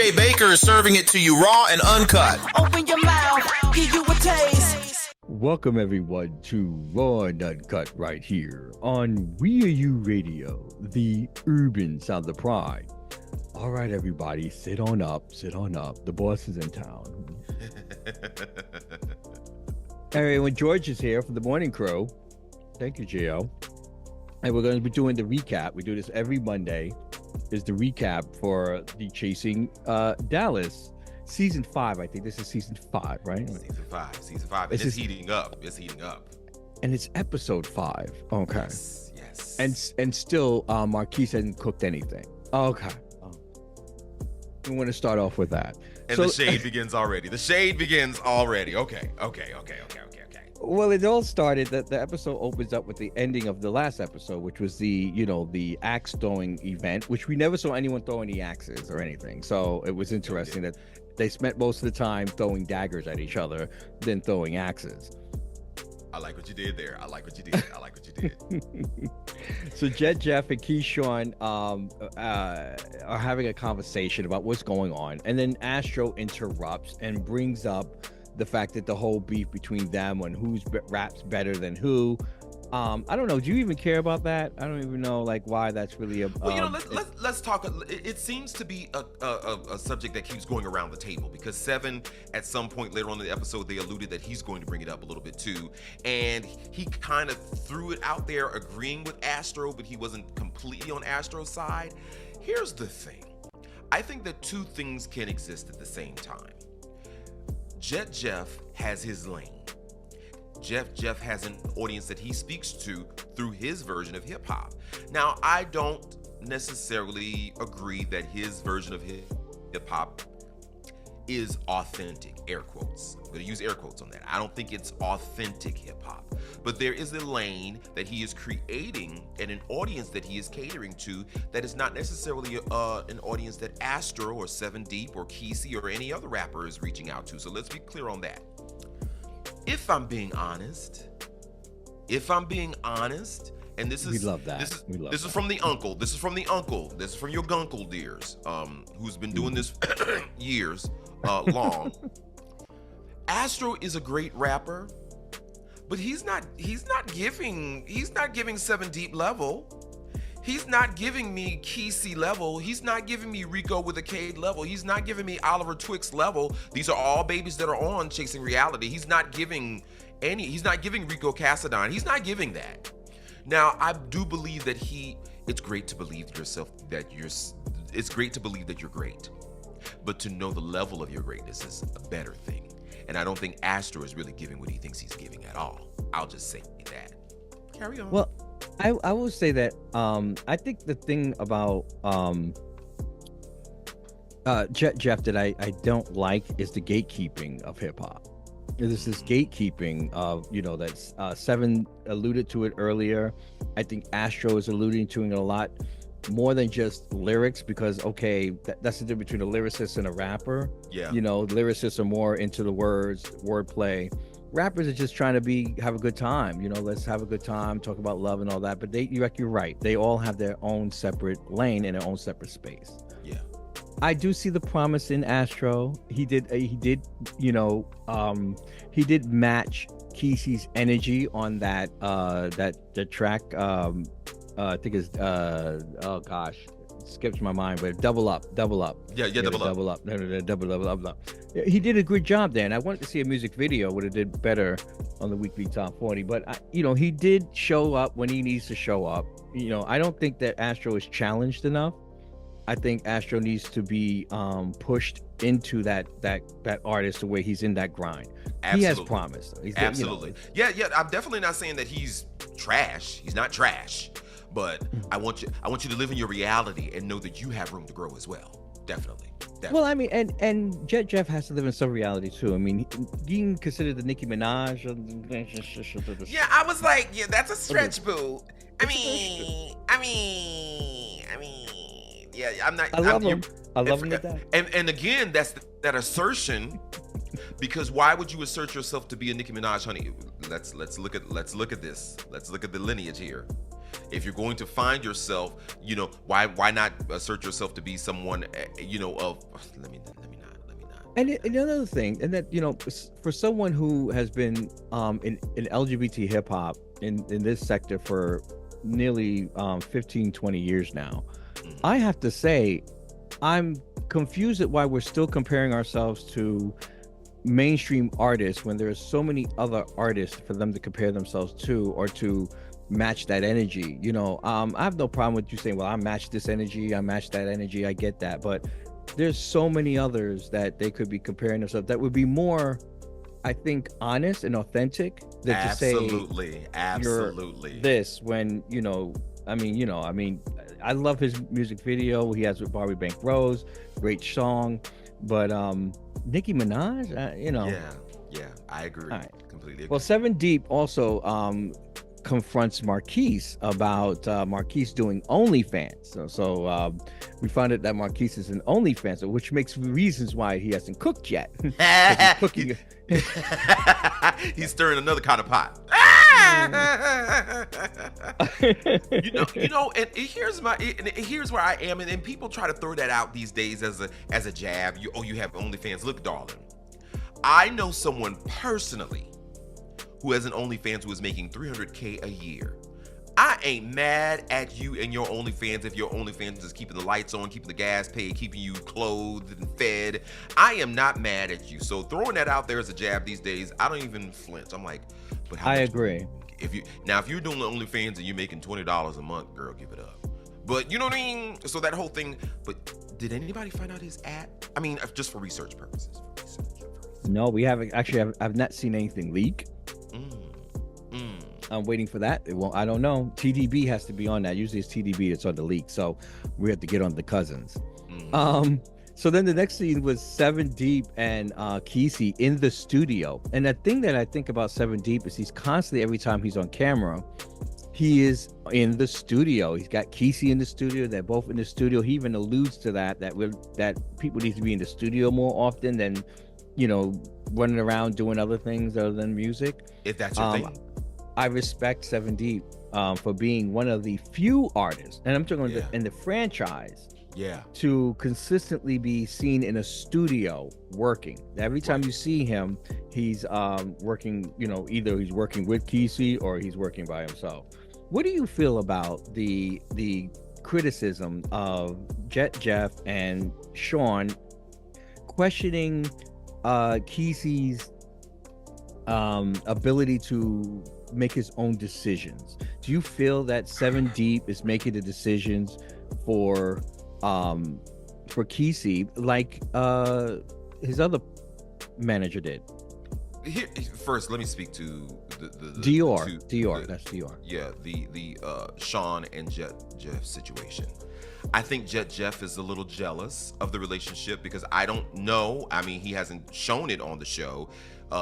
DJ Baker is serving it to you raw and uncut. Open your mouth, give you a taste. Welcome everyone to Raw and Uncut right here on We Are You Radio, the urban sound of pride. All right, everybody, sit on up. The boss is in town. Everyone, George is here from the Morning Crew. Thank you, Gio. And we're going to be doing the recap. We do this every Monday. Is the recap for the Chasing Dallas season 5. I think this is season 5, right? Season 5. And it's heating up. And it's episode 5. Okay. Yes. And still, Marquise hasn't cooked anything. Okay. We want to start off with that. And the shade begins already. Okay. Well, it all started that the episode opens up with the ending of the last episode, which was the axe throwing event, which we never saw anyone throw any axes or anything. So it was interesting that they spent most of the time throwing daggers at each other than throwing axes. I like what you did there. So Jeff, and Keyshawn are having a conversation about what's going on, and then Astro interrupts and brings up the fact that the whole beef between them and who's raps better than who. I don't know. Do you even care about that? I don't even know why that's really a. Well, let's talk. It seems to be a subject that keeps going around the table because Seven, at some point later on in the episode, they alluded that he's going to bring it up a little bit too, and he kind of threw it out there, agreeing with Astro, but he wasn't completely on Astro's side. Here's the thing: I think that two things can exist at the same time. Jeff has his lane. Jeff has an audience that he speaks to through his version of hip hop. Now, I don't necessarily agree that his version of hip hop is authentic, air quotes. I'm going to use air quotes on that. I don't think it's authentic hip hop. But there is a lane that he is creating and an audience that he is catering to that is not necessarily an audience that Astro or 7 Deep or Kesey or any other rapper is reaching out to. So let's be clear on that. If I'm being honest, and this is we love that. This is from the uncle. This is from your gunkle dears, who's been doing this years long. Astro is a great rapper, but he's not giving 7 Deep level. He's not giving me Kesey level. He's not giving me Rico with a K level. He's not giving me Oliver Twix level. These are all babies that are on Chasing Reality. He's not giving Rico Cassadine. He's not giving that. Now, I do believe that it's great to believe it's great to believe that you're great. But to know the level of your greatness is a better thing. And I don't think Astro is really giving what he thinks he's giving at all. I'll just say that. Carry on. Well, I will say that I think the thing about Jeff that I don't like is the gatekeeping of hip hop. There's this gatekeeping of that's Seven alluded to it earlier. I think Astro is alluding to it a lot more than just lyrics because that's the difference between a lyricist and a rapper. Yeah. Lyricists are more into the words, wordplay. Rappers are just trying to have a good time. Let's have a good time, talk about love and all that. But you're right. They all have their own separate lane and their own separate space. Yeah. I do see the promise in Astro. He did match Kesey's energy on that track. I think it's oh gosh, it skips my mind, but double up. Yeah, double up. Double up. He did a good job there, and I wanted to see a music video would have did better on the weekly top 40. But he did show up when he needs to show up. I don't think that Astro is challenged enough. I think Astro needs to be pushed into that artist the way he's in that grind. Absolutely. He has promise. Absolutely. Yeah. I'm definitely not saying that he's trash. He's not trash. But I want you to live in your reality and know that you have room to grow as well. Definitely. Well, I mean, and Jeff has to live in some reality too. I mean, being considered the Nicki Minaj. Yeah, I was like, yeah, that's a stretch, boo. I mean, yeah, I'm not. I love him with that. And again, that's that assertion. Because why would you assert yourself to be a Nicki Minaj, honey? Let's look at this. Let's look at the lineage here. If you're going to find yourself, why not assert yourself to be someone, of let me not. And another thing, and that for someone who has been in LGBT hip hop in this sector for nearly 15, 20 years now, I have to say, I'm confused at why we're still comparing ourselves to mainstream artists when there are so many other artists for them to compare themselves to, or to match that energy. I have no problem with you saying, well, I match this energy, I match that energy, I get that, but there's so many others that they could be comparing themselves that would be more, I think, honest and authentic than to say absolutely this when I love his music video he has with Barbie Bank Rose, great song, but Nicki Minaj, yeah, I agree. Completely agree. Well, 7 Deep also confronts Marquise about Marquise doing OnlyFans. So we found out that Marquise is an OnlyFans, which makes reasons why he hasn't cooked yet. He's cooking. He's stirring another kind of pot. And here's where I am, and people try to throw that out these days as a jab. You have OnlyFans. Look, darling, I know someone personally who has an OnlyFans who is making $300K a year. I ain't mad at you and your OnlyFans if your OnlyFans is keeping the lights on, keeping the gas paid, keeping you clothed and fed. I am not mad at you. So throwing that out there as a jab these days, I don't even flinch. I'm like, but how much? I agree. If you're doing the OnlyFans and you're making $20 a month, girl, give it up. But you know what I mean? So that whole thing. But did anybody find out his at? I mean, just for research purposes. No, we haven't. Actually, I've not seen anything leak. I'm waiting for that. I don't know. TDB has to be on that. Usually it's TDB that's on the leak, so we have to get on the cousins. So then the next scene was 7 Deep and Kesey in the studio. And the thing that I think about 7 Deep is he's constantly, every time he's on camera, he is in the studio. He's got Kesey in the studio. They're both in the studio. He even alludes to that people need to be in the studio more often than, running around doing other things other than music. If that's your thing. I respect 7 Deep for being one of the few artists, and I'm talking in the franchise, to consistently be seen in a studio working. Every time you see him, he's working. Either he's working with Kesey or he's working by himself. What do you feel about the criticism of Jet Jeff and Sean questioning Kesey's ability to make his own decisions? Do you feel that 7 Deep is making the decisions for Kesey like his other manager did? Here, first, let me speak to the Dior. That's Dior. Yeah, the Sean and Jet Jeff situation. I think Jet Jeff is a little jealous of the relationship because I don't know. I mean, he hasn't shown it on the show.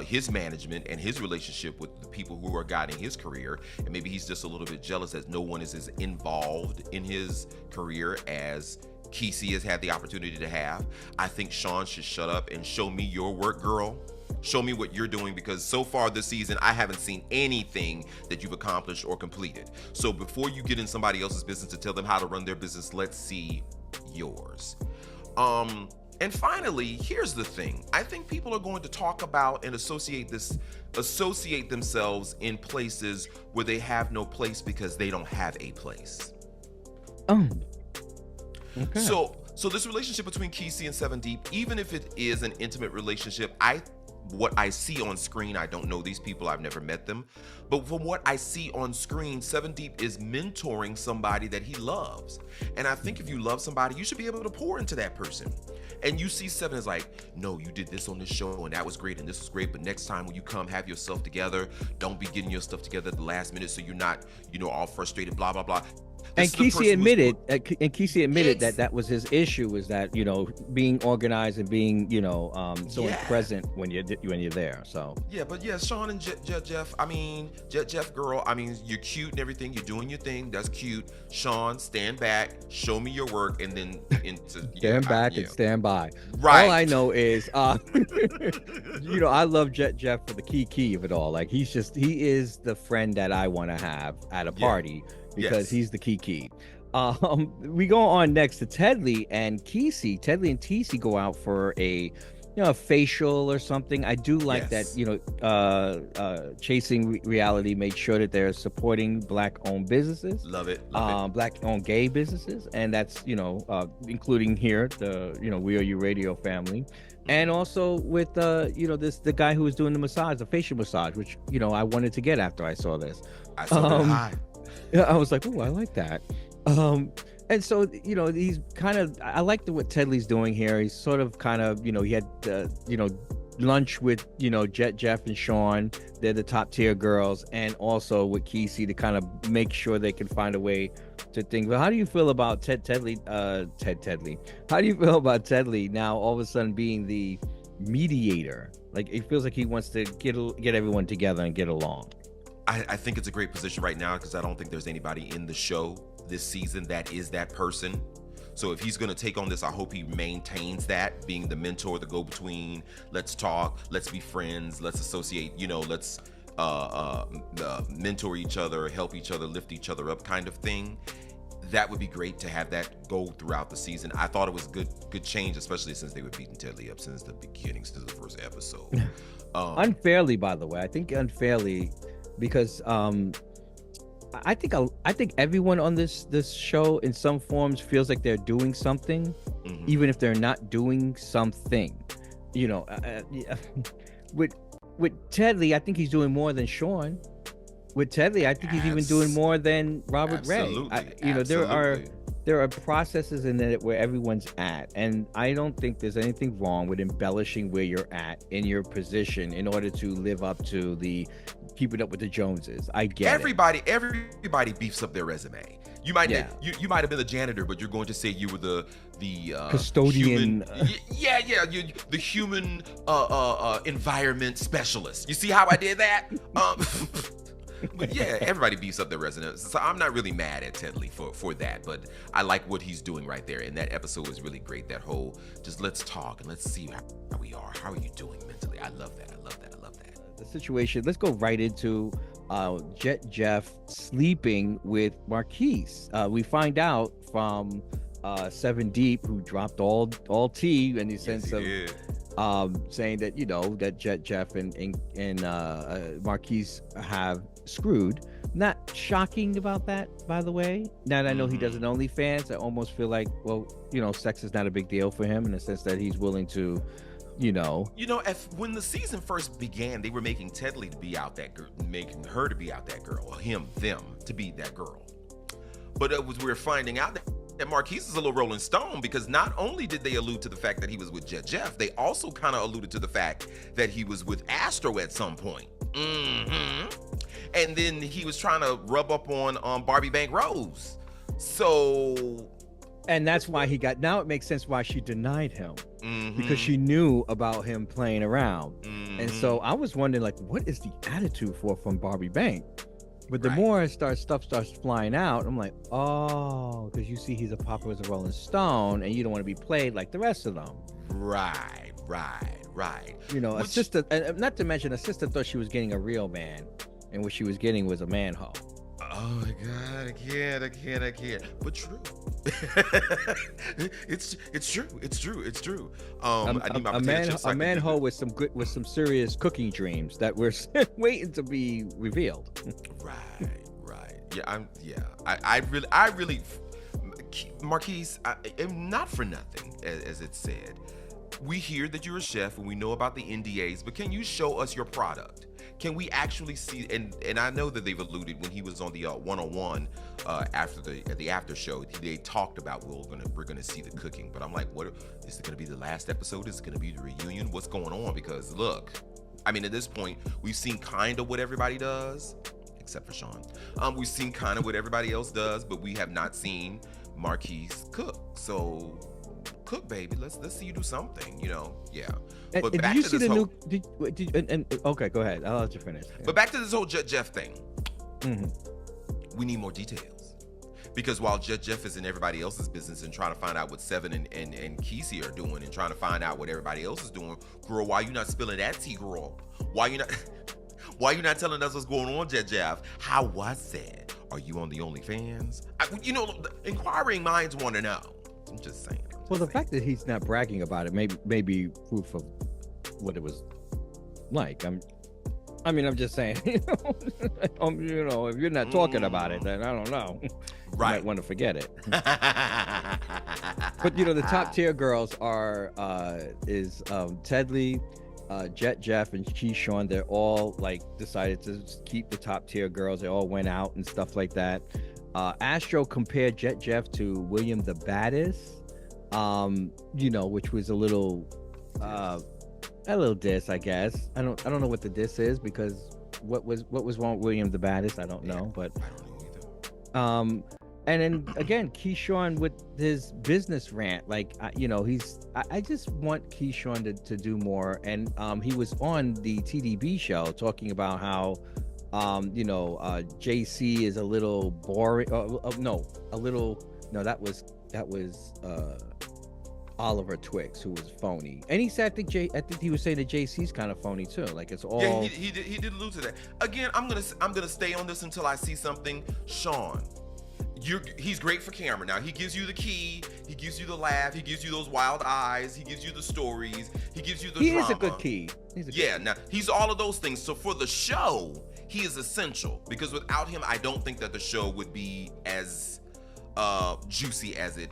His management and his relationship with the people who are guiding his career, and maybe he's just a little bit jealous that no one is as involved in his career as Kesey has had the opportunity to have. I think Sean should shut up and show me your work, girl. Show me what you're doing, because so far this season I haven't seen anything that you've accomplished or completed. So before you get in somebody else's business to tell them how to run their business, let's see yours. And finally, here's the thing. I think people are going to talk about and associate themselves in places where they have no place because they don't have a place. Oh. Okay. So this relationship between Kesey and 7 Deep, even if it is an intimate relationship, what I see on screen, I don't know these people, I've never met them, but from what I see on screen, 7 Deep is mentoring somebody that he loves. And I think if you love somebody, you should be able to pour into that person. And you see 7 as like, no, you did this on this show and that was great and this was great, but next time when you come, have yourself together. Don't be getting your stuff together at the last minute so you're not, all frustrated, blah, blah, blah. And Kesey admitted that was his issue, is that being organized and being present when you're there. So Sean and Jet Jeff. I mean, Jet Jeff, girl. I mean, you're cute and everything. You're doing your thing. That's cute. Sean, stand back, show me your work, and then stand back and stand by. Right. All I know is, I love Jet Jeff for the key of it all. Like he is the friend that I want to have at a party. because Yes. he's the key. We go on next to Tedley and Kesey. Tedley and Kesey go out for a facial or something. I do like Yes. that, Chasing Reality made sure that they're supporting Black-owned businesses, Love it. Love it. Black-owned gay businesses, and that's including here the We Are You Radio family, and also with the guy who was doing the facial massage, which I wanted to get after I saw this. I saw that high. Yeah, I was like, oh, I like that. And so he's kind of, I like what Tedley's doing here. He's sort of kind of he had lunch with Jet Jeff and Sean. They're the top tier girls, and also with Kesey to kind of make sure they can find a way to think. But how do you feel about Tedley? How do you feel about Tedley now all of a sudden being the mediator? Like, it feels like he wants to get everyone together and get along. I think it's a great position right now because I don't think there's anybody in the show this season that is that person. So if he's going to take on this, I hope he maintains that, being the mentor, the go-between. Let's talk, let's be friends, let's associate, let's mentor each other, help each other, lift each other up kind of thing. That would be great to have that go throughout the season. I thought it was good change, especially since they were beating Tedley up since the beginning, since the first episode. Unfairly, by the way. I think unfairly because I think everyone on this show in some forms feels like they're doing something, even if they're not doing something. With Tedley, I think he's doing more than Sean. With Tedley, I think he's even doing more than Robert Ray. There are processes in it where everyone's at, and I don't think there's anything wrong with embellishing where you're at in your position in order to live up to the keeping up with the Joneses. I get everybody beefs up their resume. You might you might have been the janitor, but you're going to say you were the custodian. The human environment specialist. You see how I did that? But yeah, everybody beefs up their resume. So I'm not really mad at Tedley for that, but I like what he's doing right there. And that episode was really great. That whole just let's talk and let's see how we are. How are you doing mentally? I love that. The situation. Let's go right into Jet Jeff sleeping with Marquise. We find out from 7 Deep, who dropped all tea, and he sent saying that that Jet Jeff and Marquise have screwed. Not shocking about that, by the way. Now that I know he does an OnlyFans, I almost feel like, well, sex is not a big deal for him in the sense that he's willing to. When the season first began, they were making Tedley to be out that girl, making her to be out that girl, or them to be that girl. But we're finding out that Marquise is a little Rolling Stone, because not only did they allude to the fact that he was with Jet Jeff, they also kind of alluded to the fact that he was with Astro at some point. And then he was trying to rub up on Barbie Bank Rose. So. And that's why now it makes sense why she denied him, because she knew about him playing around. And so I was wondering, like, what is the attitude from Barbie Bank? But the more stuff starts flying out, I'm like, oh, because you see he's as popular as a Rolling Stone, and you don't want to be played like the rest of them. Right. A sister, and not to mention, a sister thought she was getting a real man, and what she was getting was a manhole. Oh my God, I can't. But true. It's true. A manhole with some serious cooking dreams that we're waiting to be revealed. Right. I really Marquise, not for nothing, as it said. We hear that you're a chef and we know about the NDAs, but can you show us your product? Can we actually see? And I know that they've alluded when he was on the one-on-one after the after show, they talked about we're gonna see the cooking. But I'm like, what is it gonna be? The last episode? Is it gonna be the reunion? What's going on? Because look, I mean, at this point, we've seen kind of what everybody does, except for Sean. We've seen kind of what everybody else does, but we have not seen Marquise cook. So cook, baby. Let's see you do something. Yeah. But did you see the new? Okay, go ahead. I'll let you finish. Yeah. But back to this whole Jet Jeff thing. We need more details, because while Jet Jeff is in everybody else's business and trying to find out what Seven and Kesey are doing, and trying to find out what everybody else is doing, girl, why you not spilling that tea, girl? Why you not telling us what's going on, Jet Jeff? How was it? Are you on the OnlyFans? Inquiring minds want to know. I'm just saying. Well, the fact that he's not bragging about it may be proof of what it was like. I'm just saying. If you're not talking about it, then I don't know. You might want to forget it. But the top tier girls is Tedley, Jet Jeff, and Keyshawn. They're all decided to keep the top tier girls. They all went out and stuff like that. Astro compared Jet Jeff to William the Baddest, which was a little diss, I guess. I don't know what the diss is, because what was wrong with William the Baddest? I don't know, but I don't know either. And then again, Keyshawn with his business rant, I just want Keyshawn to do more. And he was on the TDB show talking about how JC is a little boring. That was Oliver Twix, who was phony. And he said, I think he was saying that JC's kind of phony too. It's all. Yeah, he did allude to that. Again, I'm gonna stay on this until I see something. Sean, he's great for camera. Now he gives you the key, he gives you the laugh, he gives you those wild eyes, he gives you the stories, he gives you the drama. He is a good key. Now he's all of those things. So for the show, he is essential, because without him, I don't think that the show would be as juicy as it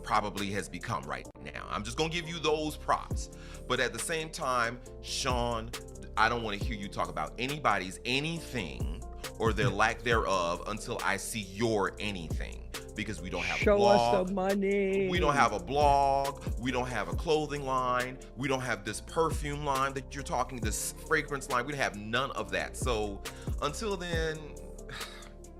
probably has become right now. I'm just gonna give you those props. But at the same time, Sean, I don't want to hear you talk about anybody's anything or their lack thereof until I see your anything, because we don't have Show a blog. us the money. We don't have a blog. We don't have a clothing line. We don't have this perfume line that you're talking, this fragrance line. We have none of that. So until then,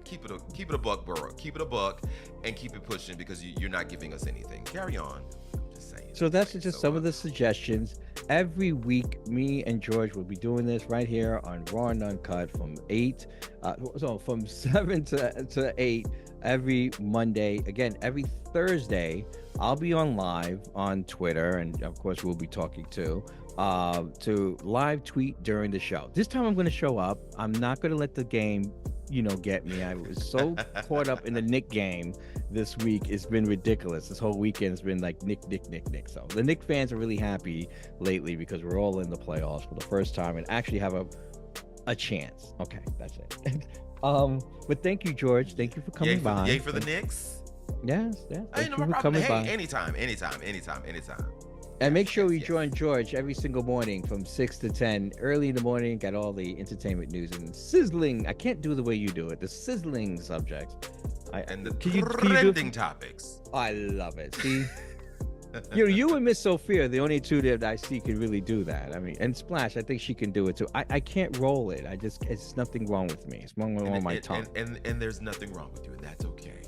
keep it a buck, bro. Keep it a buck and keep it pushing, because you're not giving us anything. Carry on. I'm just saying. So that's just some of the suggestions. Every week, me and George will be doing this right here on Raw and Uncut from 7 to 8 every Monday. Again, every Thursday, I'll be on live on Twitter, and of course, we'll be talking to live tweet during the show. This time, I'm going to show up. I'm not going to let the game get me. I was so caught up in the Nick game this week. It's been ridiculous. This whole weekend has been like Nick. So the Nick fans are really happy lately, because we're all in the playoffs for the first time and actually have a chance. Okay, that's it. But thank you, George. Thank you for coming by. Yay for the Knicks. Yes. Ain't no problem. Hey, anytime. And make sure you join George every single morning from 6 to 10, early in the morning. Got all the entertainment news and sizzling. I can't do the way you do it. The sizzling subjects. And the trending topics. I love it. See, you and Miss Sophia are the only two that I see can really do that. I mean, and Splash, I think she can do it too. I can't roll it. It's nothing wrong with me. It's wrong with my tongue. And there's nothing wrong with you, and that's okay.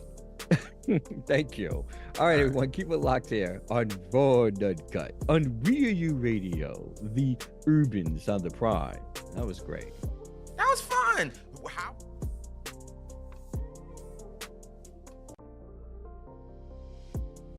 Thank you. All right, everyone, keep it locked here on Raw and Uncut on VU Radio, the urban sound of pride. That was great. That was fun. How?